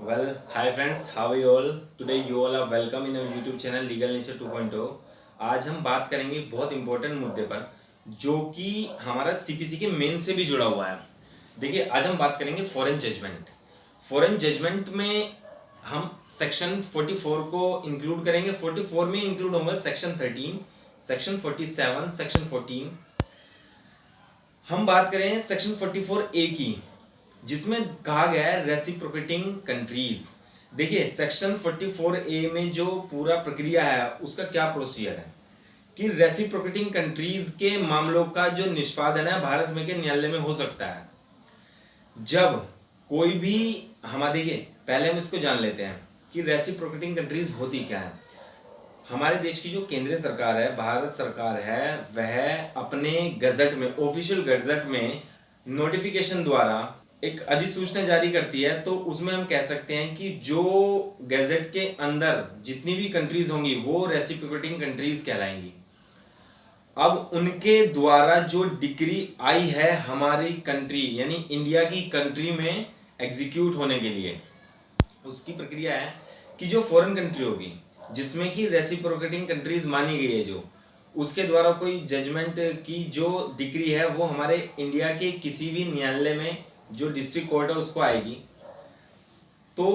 Well, hi friends, how are you all? Today you all are welcome in our YouTube channel Legal Nature 2.0। आज हम बात करेंगे बहुत important मुद्दे पर जो कि हमारा सीपीसी के मेन से भी जुड़ा हुआ है। देखिए, आज हम बात करेंगे फॉरेन जजमेंट। फॉरेन जजमेंट में हम सेक्शन 44 को इंक्लूड करेंगे। 44 में इंक्लूड होगा सेक्शन 13, सेक्शन 47, सेक्शन 14। हम बात करें सेक्शन 44A की, जिसमें कहा गया है रेसिप्रोकेटिंग कंट्रीज। देखिए, सेक्शन 44A में जो पूरा प्रक्रिया है उसका क्या प्रोसीजर है कि रेसिप्रोकेटिंग कंट्रीज के मामलों का जो निष्पादन है भारत में के न्यायालय में हो सकता है जब कोई भी देखिए, पहले हम इसको जान लेते हैं कि रेसिप्रोकेटिंग कंट्रीज होती क्या है। हमारे देश की जो केंद्रीय सरकार है, भारत सरकार है, वह अपने गजट में, ऑफिशियल गजट में नोटिफिकेशन द्वारा एक अधिसूचना जारी करती है। तो उसमें हम कह सकते हैं कि जो गैजेट के अंदर जितनी भी कंट्रीज होंगी वो रेसिप्रोकेटिंग कंट्रीज कहलाएंगी। अब उनके द्वारा जो डिक्री आई है हमारी कंट्री यानी इंडिया की कंट्री में एग्जीक्यूट होने के लिए, उसकी प्रक्रिया है कि जो फॉरेन कंट्री होगी जिसमें कि रेसिप्रोकेटिंग कंट्रीज मानी गई है, जो उसके द्वारा कोई जजमेंट की जो डिक्री है वो हमारे इंडिया के किसी भी न्यायालय में, जो डिस्ट्रिक्ट कोर्ट है, उसको आएगी। तो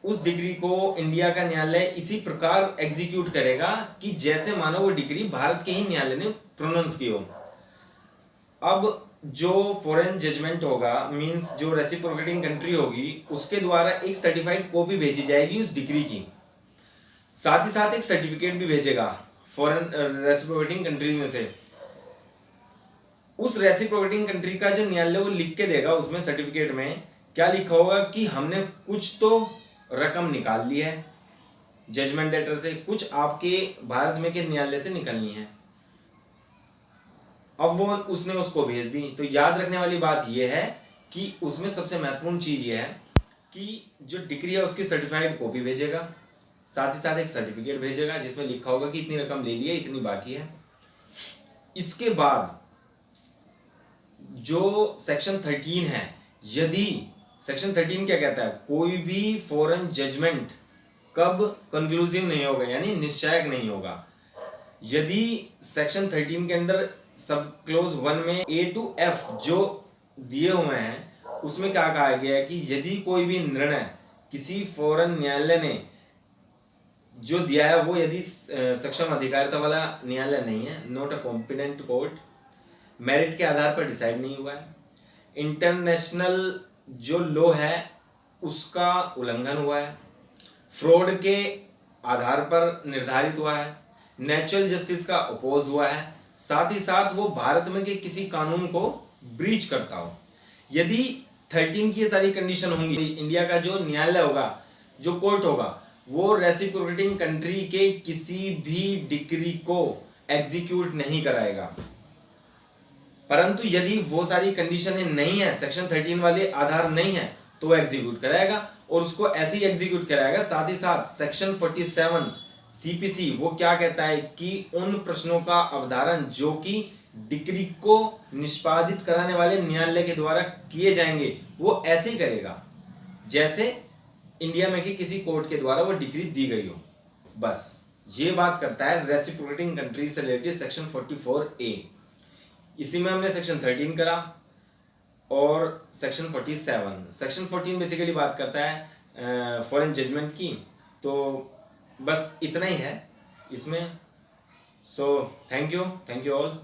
उस डिग्री को इंडिया का न्यायालय इसी प्रकार एग्जीक्यूट करेगा कि जैसे मानो वो डिग्री भारत के ही न्यायालय ने प्रोनाउंस की हो। अब जो फॉरेन जजमेंट होगा, मींस जो रेसिप्रोकेटिंग कंट्री होगी, उसके द्वारा एक सर्टिफाइड कॉपी भेजी जाएगी उस डिग्री की। साथ ही साथ एक सर्टिफिकेट भी भेजेगा फॉरेन रेसिप्रोकेटिंग कंट्री में से। उस रेसिप्रोकेटिंग कंट्री का जो न्यायालय वो लिख के देगा, उसमें सर्टिफिकेट में क्या लिखा होगा कि हमने कुछ तो रकम निकाल ली है जजमेंट लेटर से, कुछ आपके भारत में के न्यायालय से निकलनी है। अब वो उसने उसको भेज दी। तो याद रखने वाली बात यह है कि उसमें सबसे महत्वपूर्ण चीज यह है कि जो डिग्री है उसकी सर्टिफाइड कॉपी भेजेगा, साथ ही साथ एक सर्टिफिकेट भेजेगा जिसमें लिखा होगा कि इतनी रकम ले ली है, इतनी बाकी है। इसके बाद जो सेक्शन 13 है, यदि सेक्शन 13 क्या कहता है, कोई भी फॉरेन जजमेंट कब कंक्लूसिव नहीं होगा यानी निश्चायक नहीं होगा, यदि सेक्शन 13 के अंदर सब क्लोज 1 में A to F जो दिए हुए हैं उसमें क्या कहा गया है कि यदि कोई भी निर्णय किसी फॉरेन न्यायालय ने जो दिया है वो यदि सक्षम अधिकारिता वाला न्यायालय नहीं है, not a competent court, merit के आधार पर डिसाइड नहीं हुआ है, इंटरनेशनल जो लॉ है उसका उल्लंघन हुआ है, फ्रॉड के आधार पर निर्धारित हुआ है, नेचुरल जस्टिस का अपोज हुआ है, साथ ही साथ वो भारत में के किसी कानून को ब्रीच करता हो। यदि 13 की ये सारी कंडीशन होंगी, इंडिया का जो न्यायालय होगा, जो कोर्ट होगा, वो रेसिप्रोकेटिंग कंट्री के किसी भी डिग्री को एग्जीक्यूट नहीं कराएगा। परंतु यदि वो सारी कंडीशनें नहीं है, सेक्शन 13 वाले आधार नहीं है, तो वो एग्जीक्यूट कराएगा और उसको ऐसे ही एग्जीक्यूट कराएगा। साथ ही साथ सेक्शन 47 सीपीसी वो क्या कहता है कि उन प्रश्नों का अवधारण जो कि डिग्री को निष्पादित कराने वाले न्यायालय के द्वारा किए जाएंगे, वो ऐसे ही करेगा जैसे इंडिया में कि किसी कोर्ट के द्वारा वो डिग्री दी गई हो। बस ये बात करता है रेसिप्रोकेटिंग कंट्री से रिलेटेड सेक्शन 44A। इसी में हमने सेक्शन 13 करा और सेक्शन 47। सेक्शन 14 बेसिकली बात करता है फॉरेन जजमेंट की। तो बस इतना ही है इसमें। So thank you all.